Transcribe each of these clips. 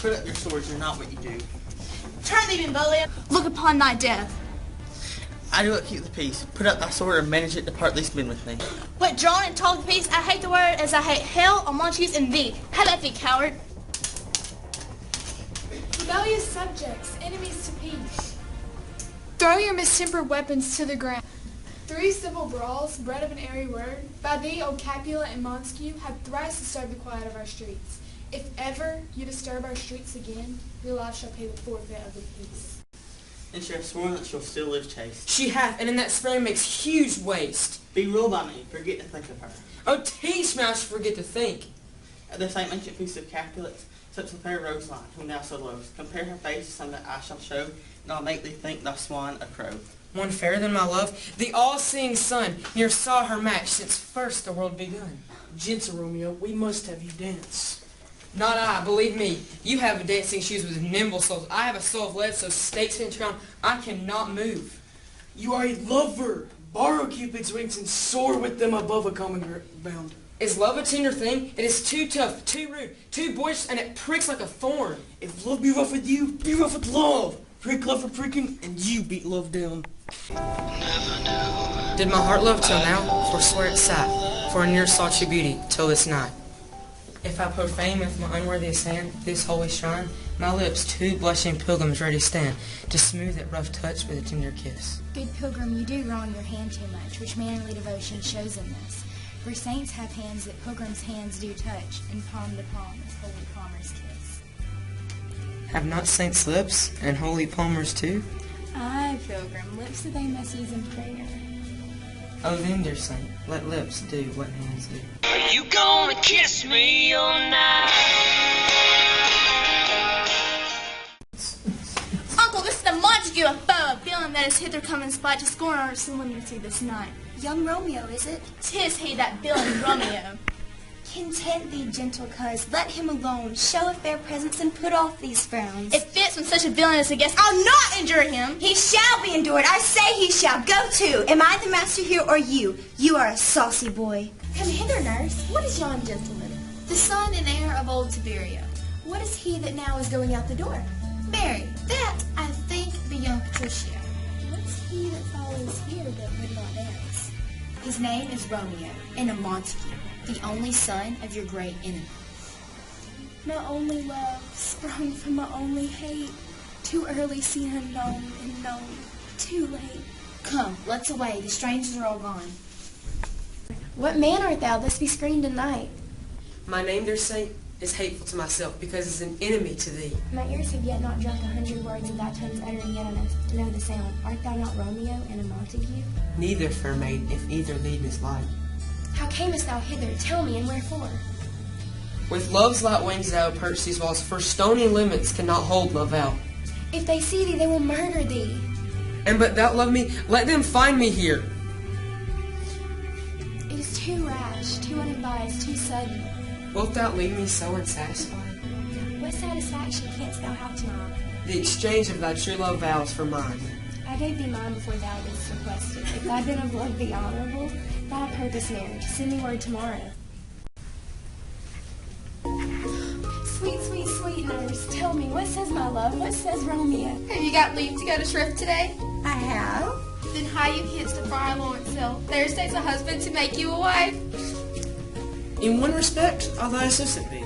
Put up your swords, you're not what you do. Turn thee, Benvolio. Look upon thy death. I do not keep the peace. Put up thy sword and manage it to part these men with me. What, drawn and talk the peace? I hate the word as I hate hell, Amontes, and thee. How about thee, coward? Rebellious subjects, enemies to peace. Throw your mistempered weapons to the ground. 3 civil brawls, bred of an airy word, by thee, O Capulet and Montague, have thrice disturbed the quiet of our streets. If ever you disturb our streets again, your life shall pay the forfeit of the peace. And she hath sworn that she'll still live chaste. She hath, and in that swearing makes huge waste. Be ruled by me, forget to think of her. Oh, teach me I should forget to think. At the same ancient feast of Capulets, such a fair roseline, whom thou so lovest, compare her face to some that I shall show, and I'll make thee think thy swan a crow. One fairer than my love, the all-seeing sun, ne'er saw her match since first the world begun. Gentle Romeo, we must have you dance. Not I, believe me. You have dancing shoes with nimble soles. I have a soul of lead, so stakes in ground I cannot move. You are a lover. Borrow Cupid's wings and soar with them above a common bound. Is love a tender thing? It is too tough, too rude, too boisterous, and it pricks like a thorn. If love be rough with you, be rough with love. Prick love for pricking, and you beat love down. Did my heart love till now? Forswear it sat, for near sought you beauty till this night. If I profane with my unworthiest hand this holy shrine, my lips 2 blushing pilgrims ready stand to smooth that rough touch with a tender kiss. Good pilgrim, you do wrong your hand too much, which manly devotion shows in this. For saints have hands that pilgrims' hands do touch, and palm to palm is holy palmer's kiss. Have not saints lips, and holy palmers too? Aye, pilgrim, lips that they must use in prayer. Oh then, dear saint, let lips do what hands do. Are you gonna kiss me all night? Uncle, this is the Montague, a foe, a villain that is hither come in spite to scorn our solemnity this night. Young Romeo, is it? 'Tis he, that villain Romeo. Content thee, gentle coz, let him alone. Show a fair presence and put off these frowns. It fits when such a villain is a guest. I'll not endure him. He shall be endured. I say he shall. Go to. Am I the master here or you? You are a saucy boy. Come hither, nurse. What is yon gentleman? The son and heir of old Tiberia. What is he that now is going out the door? Mary, that, I think, be young Patricia. What's he that follows here that would not dance? His name is Romeo, and a Montague, the only son of your great enemy. My only love, sprung from my only hate, too early seen unknown and known, too late. Come, let's away, the strangers are all gone. What man art thou, thus be screened in night? My name, dear saint, is hateful to myself, because it's an enemy to thee. My ears have yet not drunk 100 words of thy tongue's uttering, yet enough to know the sound. Art thou not Romeo and a Montague? Neither, fair maid, if either thee dislike. How camest thou hither? Tell me, and wherefore? With love's light wings thou perch these walls, for stony limits cannot hold love out. If they see thee, they will murder thee. And but thou love me, let them find me here. It is too rash, too unadvised, too sudden. Wilt thou leave me so unsatisfied? What satisfaction canst thou have tonight? The exchange of thy true love vows for mine. I gave thee mine before thou didst request it. If thy been of love be honorable, thy purpose marriage. Send me word tomorrow. Sweet, sweet, sweet nurse, tell me, what says my love? What says Romeo? Have you got leave to go to Shrift today? I have. Then how you hits to Friar Lawrence Hill. There stays a husband to make you a wife. In one respect, I'll thy assistant be.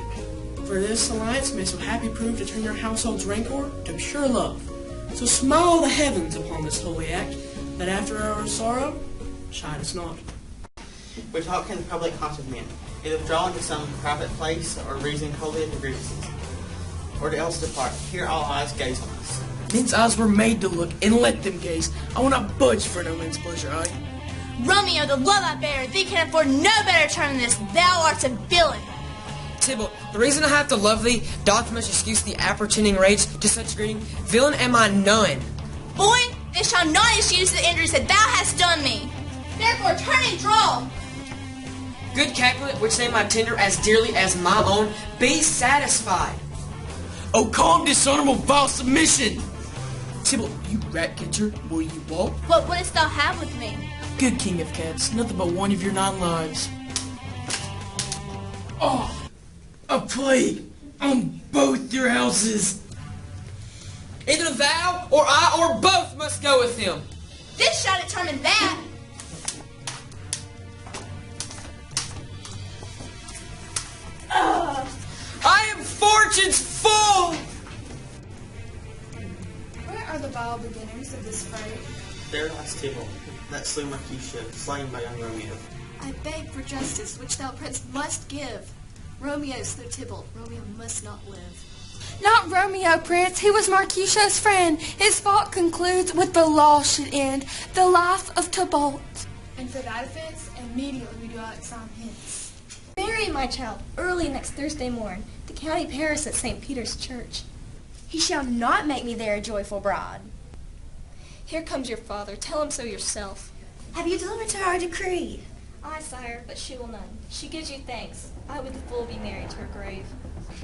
For this alliance may so happy prove to turn your household's rancor to pure love. So smile the heavens upon this holy act, that after our sorrow, chide us not. We talk in the public haunts of men, either withdrawing to some private place, or reasoning wholly of the grievances, or to else depart. Here all eyes gaze on us. Men's eyes were made to look, and let them gaze. I will not budge for no man's pleasure, aye. Romeo, the love I bear, thee can afford no better term than this. Thou art a villain. Tybalt, the reason I have to love thee doth much excuse the appertaining rage to such greeting. Villain am I none. Boy, this shall not excuse the injuries that thou hast done me. Therefore, turn and draw. Good Capulet, which name I tender as dearly as my own, be satisfied. Oh, calm, dishonorable, vile submission! Tybalt, you rat catcher, will you walk? What wouldst thou have with me? Good king of cats, nothing but one of your 9 lives. Oh, a plague! on both your houses. Either thou or I or both must go with him. This shall determine that. I am fortune's fool. Where are the vile beginners of this fray? There lies Tybalt, that slew Mercutio, slain by young Romeo. I beg for justice, which thou, prince, must give. Romeo slew Tybalt. Romeo must not live. Not Romeo, Prince. He was Mercutio's friend. His fault concludes with the law should end the life of Tybalt. And for that offense, immediately we do exile hence. Marry my child early next Thursday morn, the county Paris at St. Peter's Church. He shall not make me there a joyful bride. Here comes your father. Tell him so yourself. Have you delivered to her our decree? Aye, sire, but she will none. She gives you thanks. I would the fool be married to her grave.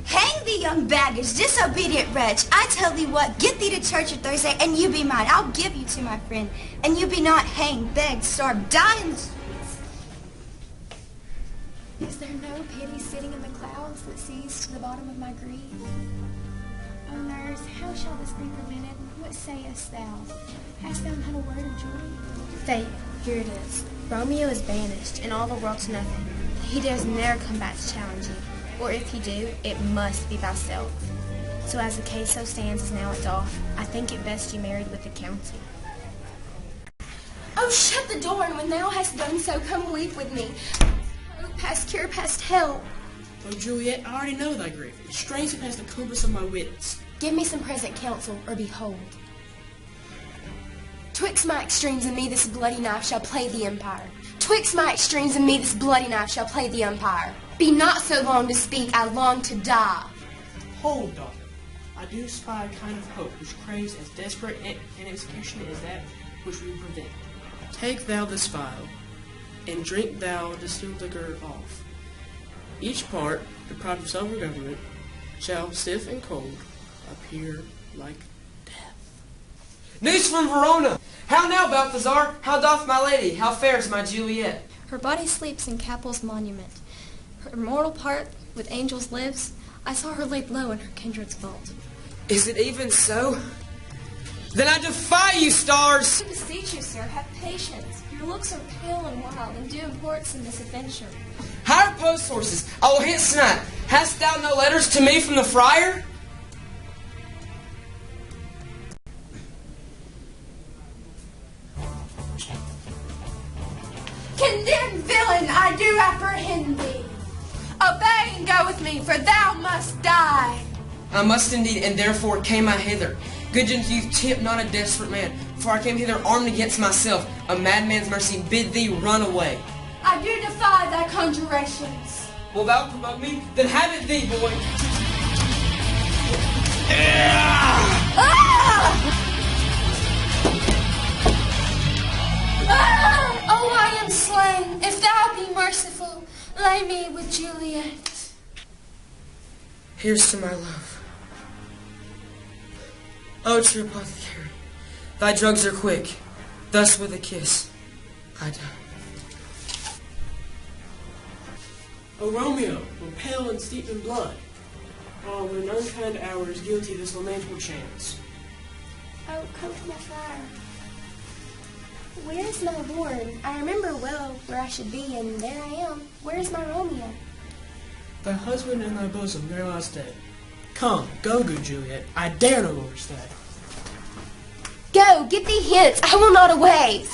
Hang thee, young baggage, disobedient wretch. I tell thee what, get thee to church on Thursday, and you be mine. I'll give you to my friend, and you be not hanged, begged, starved, die in the streets. Is there no pity sitting in the clouds that sees to the bottom of my grief? O nurse, how shall this be prevented? What sayest thou? Hast thou not a word of joy? Faith, here it is. Romeo is banished, and all the world to nothing. He dares ne'er come back to challenge you, or if he do, it must be thyself. So as the case so stands as now it doth, I think it best you married with the counsel. Oh, shut the door, and when thou hast done so, come weep with me. Hope past cure, past help. Oh, Juliet, I already know thy grief. It strains it past the compass of my wits. Give me some present counsel, or behold. Twixt my extremes and me this bloody knife shall play the empire. Twixt my extremes and me this bloody knife shall play the umpire. Be not so long to speak, I long to die. Hold, daughter. I do spy a kind of hope which craves as desperate an execution as that which we prevent. Take thou this phial, and drink thou distilled liquor off. Each part, deprived of self-government, shall, stiff and cold, appear like News from Verona. How now, Balthazar? How doth my lady? How fares my Juliet? Her body sleeps in Capel's monument. Her mortal part with angels lives. I saw her laid low in her kindred's vault. Is it even so? Then I defy you, stars! I beseech you, sir, have patience. Your looks are pale and wild, and do importance in this adventure. Hire post horses. I will hence tonight. Hast thou no letters to me from the friar? Condemned villain, I do apprehend thee. Obey and go with me, for thou must die. I must indeed, and therefore came I hither. Good youth, tempt not a desperate man, for I came hither armed against myself. A madman's mercy bid thee run away. I do defy thy conjurations. Wilt thou provoke me? Then have it thee, boy. Oh, I am slain. If thou be merciful, lay me with Juliet. Here's to my love. O true apothecary, thy drugs are quick. Thus with a kiss, I die. O Romeo, we're pale and steeped in blood. Oh, when an unkind hour is guilty this lamentable chance. Oh, come to my fire. Where is my lord? I remember well where I should be, and there I am. Where is my Romeo? Thy husband in thy bosom there lies dead. Come, go, good Juliet. I dare no longer stay. Go, get thee hence. I will not away.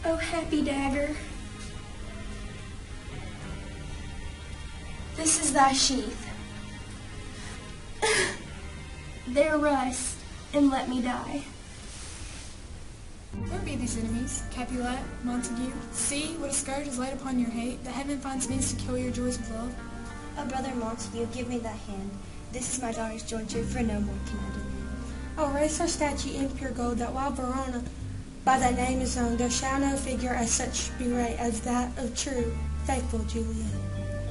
Oh, happy dagger. This is thy sheath. There rust, and let me die. Where be these enemies? Capulet, Montague? See, what a scourge is laid upon your hate, that heaven finds means to kill your joys of love. Oh, brother Montague, give me thy hand. This is my daughter's jointure, for no more can I demand. Oh, raise her statue in pure gold, that while Verona by thy name is known, there shall no figure as such be right as that of true, faithful Juliet.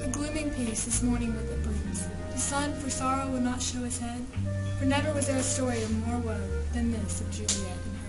A glooming peace this morning with it brings. The sun for sorrow will not show his head, for never was there a story of more woe than this of Juliet and